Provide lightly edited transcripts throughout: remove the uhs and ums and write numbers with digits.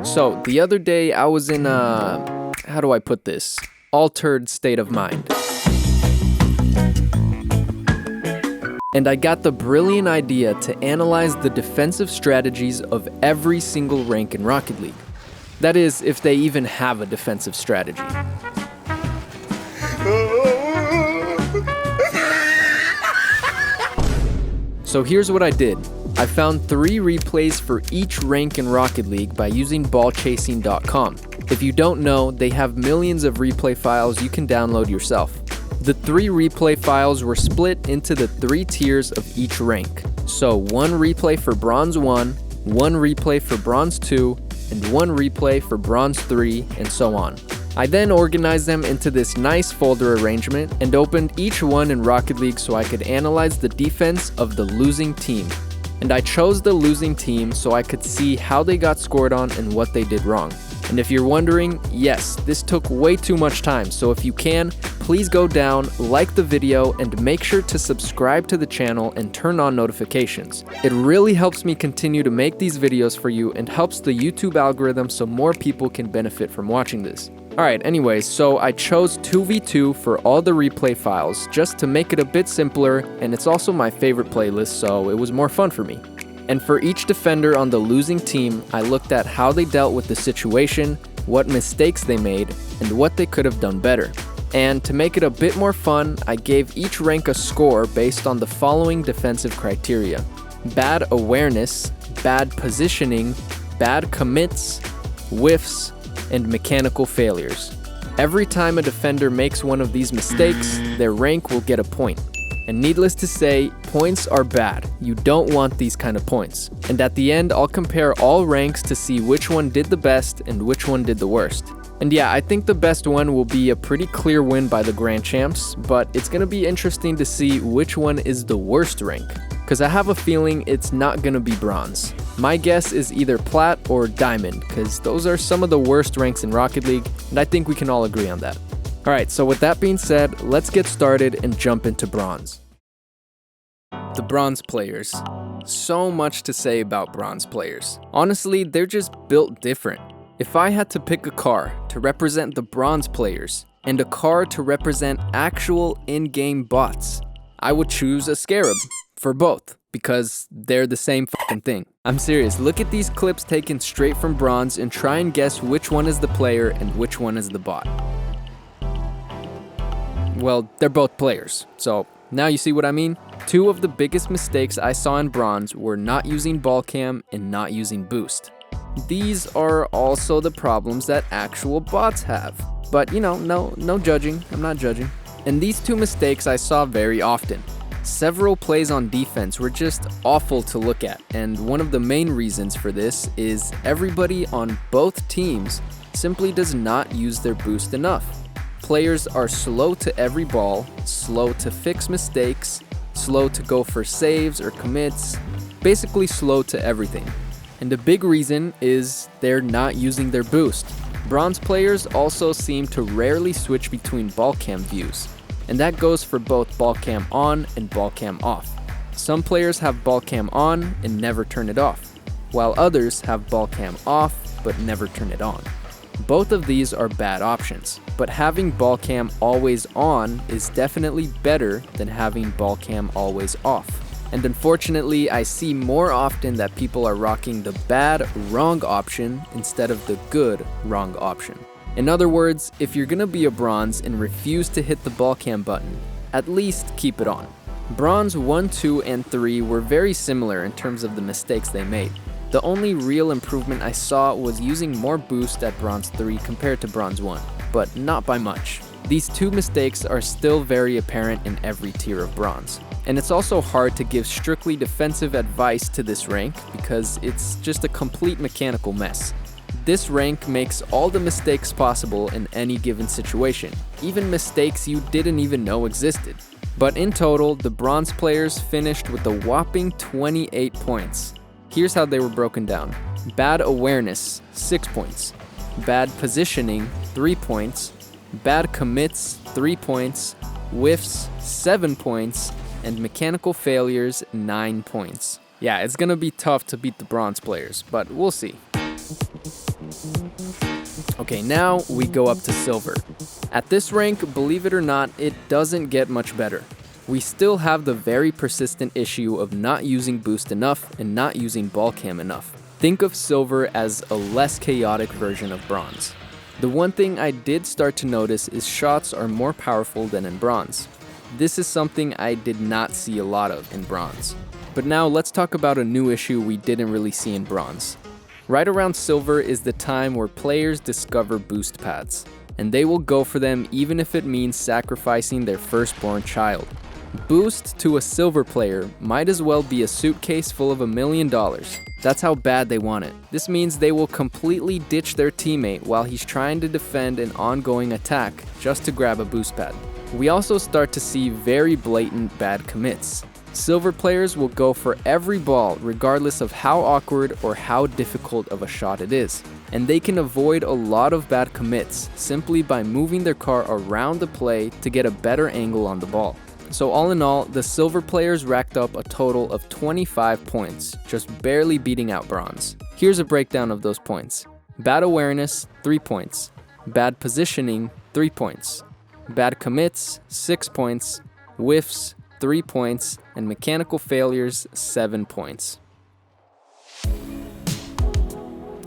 So, the other day I was in a, how do I put this? Altered state of mind. And I got the brilliant idea to analyze the defensive strategies of every single rank in Rocket League. That is, if they even have a defensive strategy. So here's what I did. I found 3 replays for each rank in Rocket League by using ballchasing.com. If you don't know, they have millions of replay files you can download yourself. The 3 replay files were split into the 3 tiers of each rank. So 1 replay for Bronze 1, 1 replay for Bronze 2, and 1 replay for Bronze 3, and so on. I then organized them into this nice folder arrangement and opened each one in Rocket League so I could analyze the defense of the losing team. And I chose the losing team so I could see how they got scored on and what they did wrong. And if you're wondering, yes, this took way too much time, so if you can, please go down, like the video, and make sure to subscribe to the channel and turn on notifications. It really helps me continue to make these videos for you and helps the YouTube algorithm so more people can benefit from watching this. Alright, anyways, so I chose 2v2 for all the replay files just to make it a bit simpler, and it's also my favorite playlist, so it was more fun for me. And for each defender on the losing team, I looked at how they dealt with the situation, what mistakes they made, and what they could have done better. And to make it a bit more fun, I gave each rank a score based on the following defensive criteria: bad awareness, bad positioning, bad commits, whiffs, and mechanical failures. Every time a defender makes one of these mistakes, their rank will get a point. And needless to say, points are bad. You don't want these kind of points. And at the end, I'll compare all ranks to see which one did the best and which one did the worst. And yeah, I think the best one will be a pretty clear win by the Grand Champs, but it's gonna be interesting to see which one is the worst rank, because I have a feeling it's not gonna be Bronze. My guess is either Plat or Diamond, because those are some of the worst ranks in Rocket League, and I think we can all agree on that. Alright, so with that being said, let's get started and jump into Bronze. The Bronze players. So much to say about Bronze players. Honestly, they're just built different. If I had to pick a car to represent the Bronze players and a car to represent actual in-game bots, I would choose a Scarab for both, because they're the same fucking thing. I'm serious, look at these clips taken straight from Bronze and try and guess which one is the player and which one is the bot. Well, they're both players, so now you see what I mean? 2 of the biggest mistakes I saw in Bronze were not using ball cam and not using boost. These are also the problems that actual bots have. But you know, no judging, I'm not judging. And these 2 mistakes I saw very often. Several plays on defense were just awful to look at, and one of the main reasons for this is everybody on both teams simply does not use their boost enough. Players are slow to every ball, slow to fix mistakes, slow to go for saves or commits, basically slow to everything. And a big reason is they're not using their boost. Bronze players also seem to rarely switch between ball cam views, and that goes for both ball cam on and ball cam off. Some players have ball cam on and never turn it off, while others have ball cam off but never turn it on. Both of these are bad options, but having ball cam always on is definitely better than having ball cam always off. And unfortunately, I see more often that people are rocking the bad wrong option instead of the good wrong option. In other words, if you're gonna be a Bronze and refuse to hit the ball cam button, at least keep it on. Bronze 1, 2, and 3 were very similar in terms of the mistakes they made. The only real improvement I saw was using more boost at Bronze 3 compared to Bronze 1, but not by much. These 2 mistakes are still very apparent in every tier of Bronze. And it's also hard to give strictly defensive advice to this rank because it's just a complete mechanical mess. This rank makes all the mistakes possible in any given situation, even mistakes you didn't even know existed. But in total, the Bronze players finished with a whopping 28 points. Here's how they were broken down. Bad awareness, 6 points. Bad positioning, 3 points. Bad commits, 3 points. Whiffs, 7 points. And mechanical failures, 9 points. Yeah, it's gonna be tough to beat the Bronze players, but we'll see. Okay, now we go up to silver. At this rank, believe it or not, it doesn't get much better. We still have the very persistent issue of not using boost enough and not using ball cam enough. Think of silver as a less chaotic version of bronze. The one thing I did start to notice is shots are more powerful than in bronze. This is something I did not see a lot of in bronze. But now let's talk about a new issue we didn't really see in bronze. Right around silver is the time where players discover boost pads, and they will go for them even if it means sacrificing their firstborn child. Boost to a silver player might as well be a suitcase full of $1 million. That's how bad they want it. This means they will completely ditch their teammate while he's trying to defend an ongoing attack just to grab a boost pad. We also start to see very blatant bad commits. Silver players will go for every ball regardless of how awkward or how difficult of a shot it is. And they can avoid a lot of bad commits simply by moving their car around the play to get a better angle on the ball. So all in all, the silver players racked up a total of 25 points, just barely beating out bronze. Here's a breakdown of those points. Bad awareness, 3 points. Bad positioning, 3 points. Bad commits, 6 points. Whiffs, 3 points. And mechanical failures, 7 points.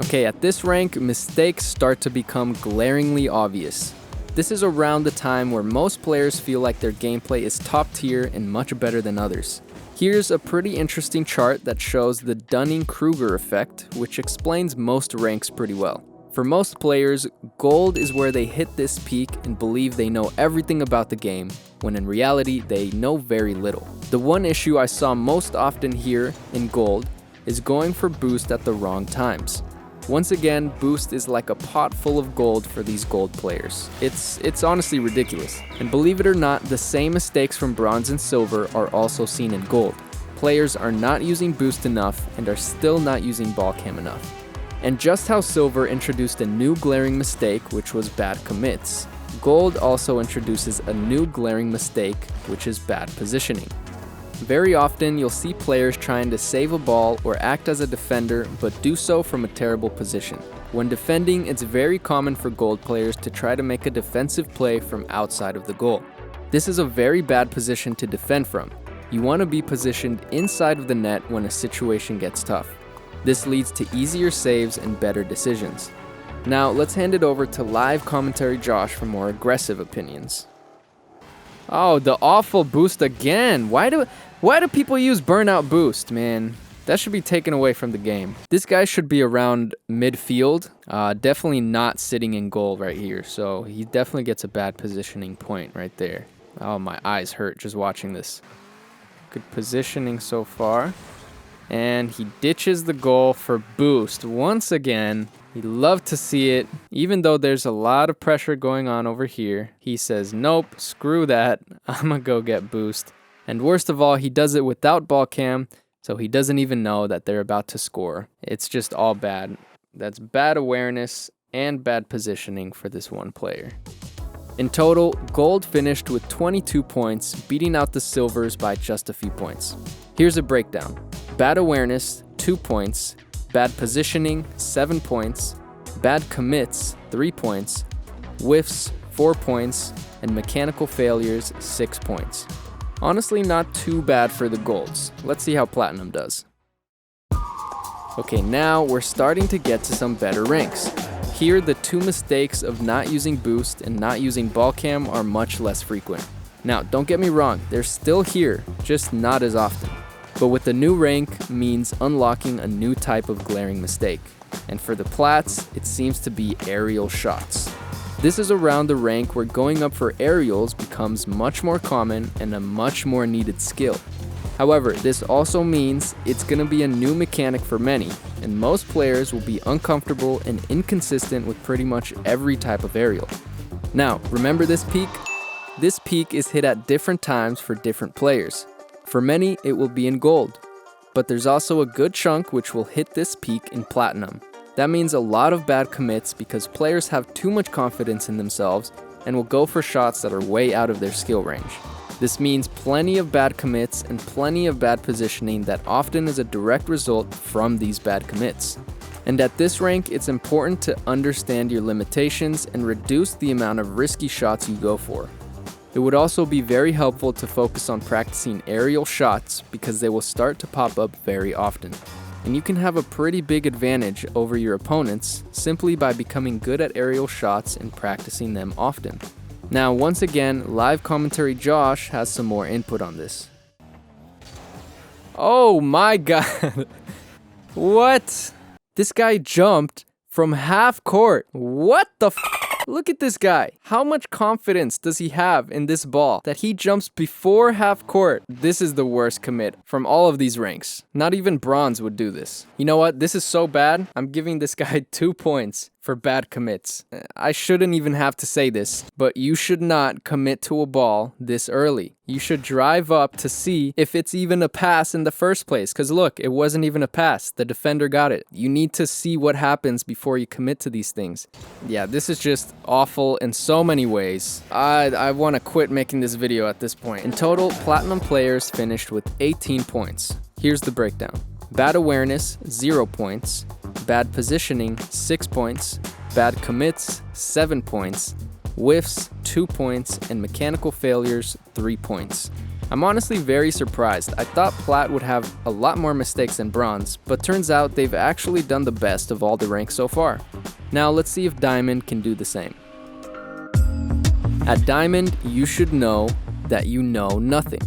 Okay, at this rank, mistakes start to become glaringly obvious. This is around the time where most players feel like their gameplay is top tier and much better than others. Here's a pretty interesting chart that shows the Dunning-Kruger effect, which explains most ranks pretty well. For most players, gold is where they hit this peak and believe they know everything about the game, when in reality, they know very little. The one issue I saw most often here in gold is going for boost at the wrong times. Once again, boost is like a pot full of gold for these gold players. It's honestly ridiculous. And believe it or not, the same mistakes from bronze and silver are also seen in gold. Players are not using boost enough and are still not using ball cam enough. And just how silver introduced a new glaring mistake, which was bad commits, gold also introduces a new glaring mistake, which is bad positioning. Very often, you'll see players trying to save a ball or act as a defender, but do so from a terrible position. When defending, it's very common for gold players to try to make a defensive play from outside of the goal. This is a very bad position to defend from. You want to be positioned inside of the net when a situation gets tough. This leads to easier saves and better decisions. Now, let's hand it over to live commentary Josh for more aggressive opinions. Oh, the awful boost again. Why do people use burnout boost, man? That should be taken away from the game. This guy should be around midfield. Definitely not sitting in goal right here. So he definitely gets a bad positioning point right there. Oh, my eyes hurt just watching this. Good positioning so far. And he ditches the goal for boost once again. He'd love to see it, even though there's a lot of pressure going on over here. He says, nope, screw that, I'm gonna go get boost. And worst of all, he does it without ball cam, so he doesn't even know that they're about to score. It's just all bad. That's bad awareness and bad positioning for this one player. In total, gold finished with 22 points, beating out the silvers by just a few points. Here's a breakdown. Bad awareness, 2 points. Bad positioning, 7 points. Bad commits, 3 points. Whiffs, 4 points. And mechanical failures, 6 points. Honestly, not too bad for the golds. Let's see how platinum does. Okay, now we're starting to get to some better ranks. Here, the two mistakes of not using boost and not using ball cam are much less frequent. Now, don't get me wrong, they're still here, just not as often. But with the new rank means unlocking a new type of glaring mistake. And for the plats, it seems to be aerial shots. This is around the rank where going up for aerials becomes much more common and a much more needed skill. However, this also means it's going to be a new mechanic for many, and most players will be uncomfortable and inconsistent with pretty much every type of aerial. Now, remember this peak? This peak is hit at different times for different players. For many, it will be in gold, but there's also a good chunk which will hit this peak in platinum. That means a lot of bad commits because players have too much confidence in themselves and will go for shots that are way out of their skill range. This means plenty of bad commits and plenty of bad positioning that often is a direct result from these bad commits. And at this rank, it's important to understand your limitations and reduce the amount of risky shots you go for. It would also be very helpful to focus on practicing aerial shots because they will start to pop up very often. And you can have a pretty big advantage over your opponents simply by becoming good at aerial shots and practicing them often. Now, once again, live commentary Josh has some more input on this. Oh my god. What? This guy jumped from half court. What the f? Look at this guy. How much confidence does he have in this ball that he jumps before half court? This is the worst commit from all of these ranks. Not even bronze would do this. You know what? This is so bad. I'm giving this guy 2 points for bad commits. I shouldn't even have to say this, but you should not commit to a ball this early. You should drive up to see if it's even a pass in the first place. Because look, it wasn't even a pass. The defender got it. You need to see what happens before you commit to these things. Yeah, this is just awful in so many ways. I want to quit making this video at this point. In total, Platinum players finished with 18 points. Here's the breakdown. Bad awareness, 0 points. Bad positioning, 6 points. Bad commits, 7 points. Whiffs, 2 points. And mechanical failures, 3 points. I'm honestly very surprised. I thought Plat would have a lot more mistakes than Bronze, but turns out they've actually done the best of all the ranks so far. Now let's see if Diamond can do the same. At Diamond, you should know that you know nothing.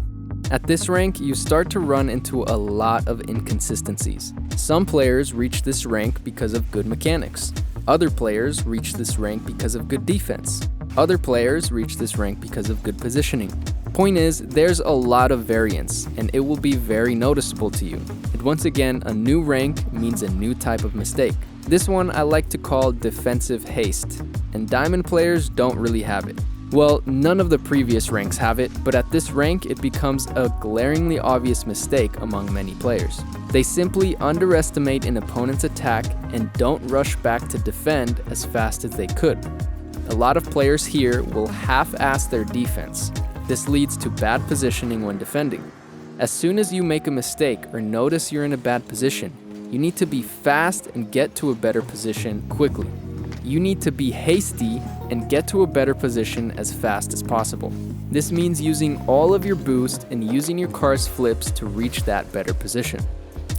At this rank, you start to run into a lot of inconsistencies. Some players reach this rank because of good mechanics. Other players reach this rank because of good defense. Other players reach this rank because of good positioning. Point is, there's a lot of variance, and it will be very noticeable to you. And once again, a new rank means a new type of mistake. This one I like to call defensive haste, and Diamond players don't really have it. Well, none of the previous ranks have it, but at this rank it becomes a glaringly obvious mistake among many players. They simply underestimate an opponent's attack and don't rush back to defend as fast as they could. A lot of players here will half-ass their defense. This leads to bad positioning when defending. As soon as you make a mistake or notice you're in a bad position, you need to be fast and get to a better position quickly. You need to be hasty and get to a better position as fast as possible. This means using all of your boost and using your car's flips to reach that better position.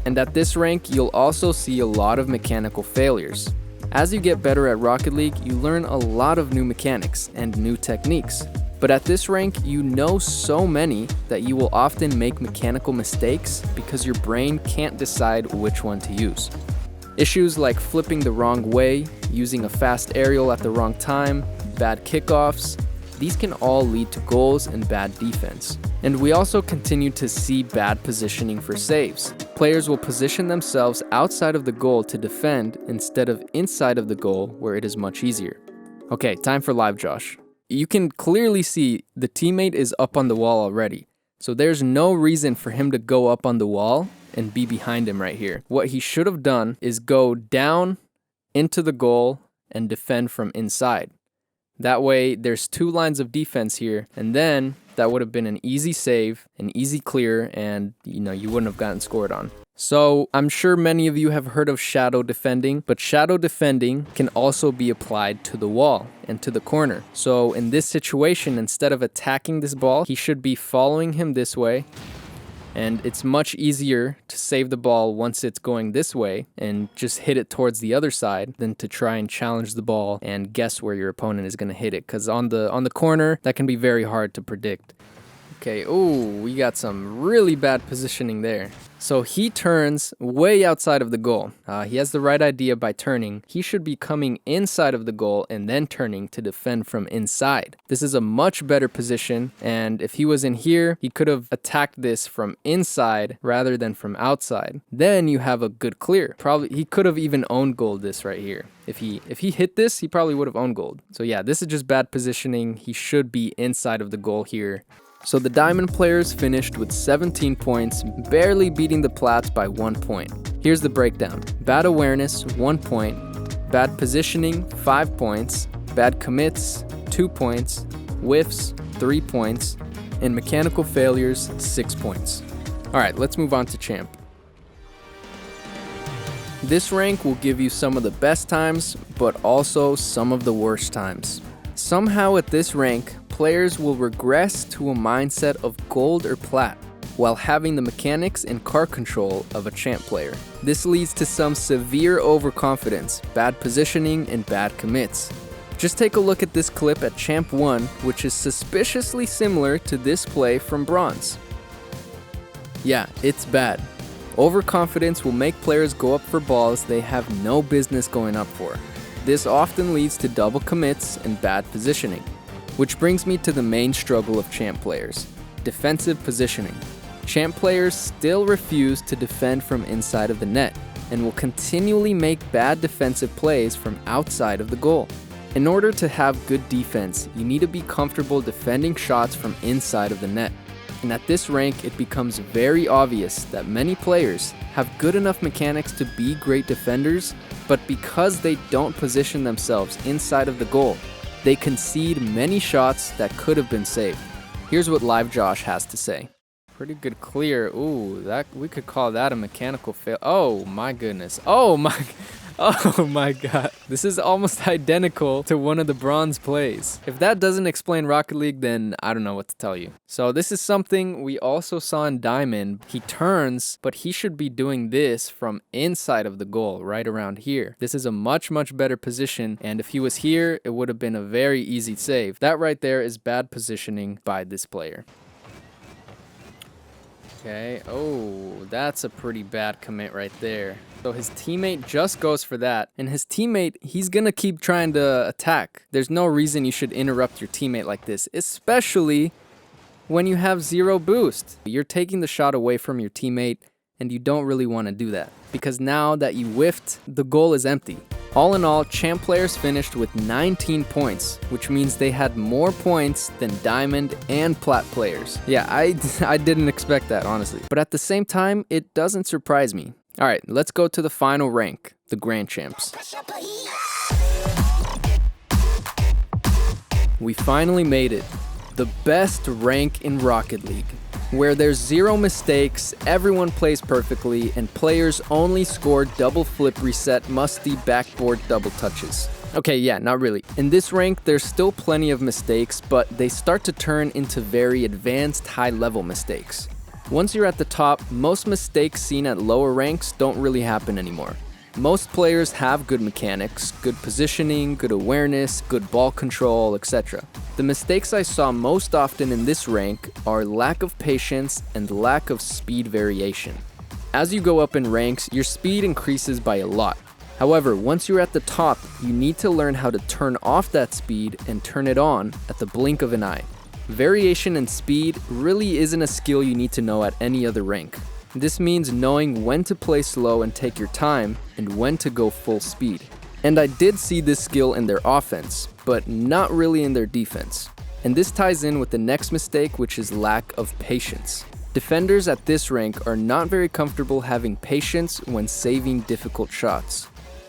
And at this rank, you'll also see a lot of mechanical failures. As you get better at Rocket League, you learn a lot of new mechanics and new techniques. But at this rank, you know so many that you will often make mechanical mistakes because your brain can't decide which one to use. Issues like flipping the wrong way, using a fast aerial at the wrong time, bad kickoffs, these can all lead to goals and bad defense. And we also continue to see bad positioning for saves. Players will position themselves outside of the goal to defend instead of inside of the goal where it is much easier. Okay, time for live Josh. You can clearly see the teammate is up on the wall already. So there's no reason for him to go up on the wall and be behind him right here. What he should have done is go down into the goal and defend from inside. That way there's 2 lines of defense here, and then that would have been an easy save, an easy clear, and you wouldn't have gotten scored on. So I'm sure many of you have heard of shadow defending, but shadow defending can also be applied to the wall and to the corner. So in this situation, instead of attacking this ball, he should be following him this way. And it's much easier to save the ball once it's going this way and just hit it towards the other side than to try and challenge the ball and guess where your opponent is going to hit it. Because on the corner, that can be very hard to predict. Okay, ooh, we got some really bad positioning there. So he turns way outside of the goal. He has the right idea by turning. He should be coming inside of the goal and then turning to defend from inside. This is a much better position, and if he was in here, he could have attacked this from inside rather than from outside. Then you have a good clear. Probably he could have even owned goal this right here. If he hit this, he probably would have owned goal. So yeah, this is just bad positioning. He should be inside of the goal here. So the Diamond players finished with 17 points, barely beating the Plats by 1 point. Here's the breakdown. Bad awareness, 1 point. Bad positioning, 5 points. Bad commits, 2 points. Whiffs, 3 points. And mechanical failures, 6 points. Alright, let's move on to Champ. This rank will give you some of the best times, but also some of the worst times. Somehow at this rank, players will regress to a mindset of gold or plat, while having the mechanics and card control of a champ player. This leads to some severe overconfidence, bad positioning, and bad commits. Just take a look at this clip at Champ 1, which is suspiciously similar to this play from Bronze. Yeah, it's bad. Overconfidence will make players go up for balls they have no business going up for. This often leads to double commits and bad positioning. Which brings me to the main struggle of champ players: defensive positioning. Champ players still refuse to defend from inside of the net and will continually make bad defensive plays from outside of the goal. In order to have good defense, you need to be comfortable defending shots from inside of the net. And at this rank, it becomes very obvious that many players have good enough mechanics to be great defenders, but because they don't position themselves inside of the goal, they concede many shots that could have been saved. Here's what Live Josh has to say. Pretty good clear. Ooh, that we could call that a mechanical fail. Oh my goodness. Oh my god. This is almost identical to one of the Bronze plays. If that doesn't explain Rocket League, then I don't know what to tell you. So this is something we also saw in Diamond. He turns, but he should be doing this from inside of the goal, right around here. This is a much better position, and if he was here, it would have been a very easy save. That right there is bad positioning by this player. Okay, oh, that's a pretty bad commit right there. So his teammate just goes for that, and his teammate, he's gonna keep trying to attack. There's no reason you should interrupt your teammate like this, especially when you have 0 boost. You're taking the shot away from your teammate, and you don't really want to do that, because now that you whiffed, the goal is empty. All in all, champ players finished with 19 points, which means they had more points than diamond and plat players. Yeah, I didn't expect that, honestly. But at the same time, it doesn't surprise me. All right, let's go to the final rank, the Grand Champs. We finally made it. The best rank in Rocket League, where there's 0 mistakes, everyone plays perfectly, and players only score double flip reset musty backboard double touches. Okay, yeah, not really. In this rank, there's still plenty of mistakes, but they start to turn into very advanced high-level mistakes. Once you're at the top, most mistakes seen at lower ranks don't really happen anymore. Most players have good mechanics, good positioning, good awareness, good ball control, etc. The mistakes I saw most often in this rank are lack of patience and lack of speed variation. As you go up in ranks, your speed increases by a lot. However, once you're at the top, you need to learn how to turn off that speed and turn it on at the blink of an eye. Variation in speed really isn't a skill you need to know at any other rank. This means knowing when to play slow and take your time, and when to go full speed. And I did see this skill in their offense, but not really in their defense. And this ties in with the next mistake, which is lack of patience. Defenders at this rank are not very comfortable having patience when saving difficult shots.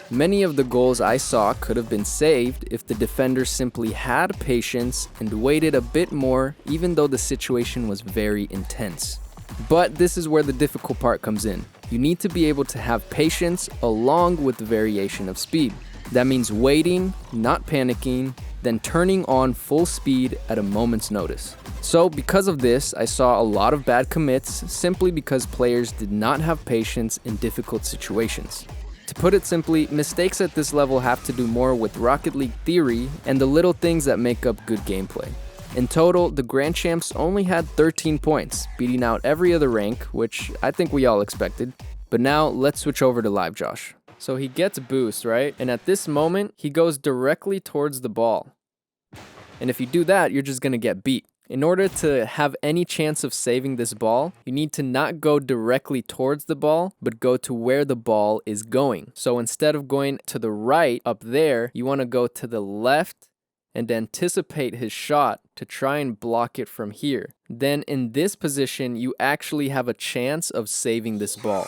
Many of the goals I saw could have been saved if the defender simply had patience and waited a bit more, even though the situation was very intense. But this is where the difficult part comes in. You need to be able to have patience along with the variation of speed. That means waiting, not panicking, then turning on full speed at a moment's notice. So because of this, I saw a lot of bad commits simply because players did not have patience in difficult situations. To put it simply, mistakes at this level have to do more with Rocket League theory and the little things that make up good gameplay. In total, the Grand Champs only had 13 points, beating out every other rank, which I think we all expected. But now, let's switch over to Live Josh. So he gets boost, right? And at this moment, he goes directly towards the ball. And if you do that, you're just gonna get beat. In order to have any chance of saving this ball, you need to not go directly towards the ball, but go to where the ball is going. So instead of going to the right up there, you wanna go to the left and anticipate his shot to try and block it from here. Then in this position, you actually have a chance of saving this ball.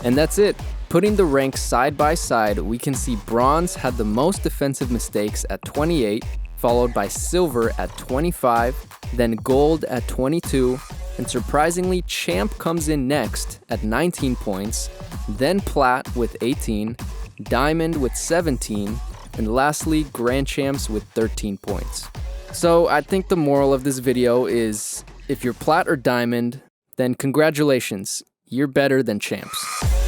And that's it. Putting the ranks side by side, we can see Bronze had the most defensive mistakes at 28, followed by Silver at 25, then Gold at 22, And surprisingly, Champ comes in next at 19 points, then Plat with 18, Diamond with 17, and lastly, Grand Champs with 13 points. So I think the moral of this video is, if you're Plat or Diamond, then congratulations, you're better than Champs.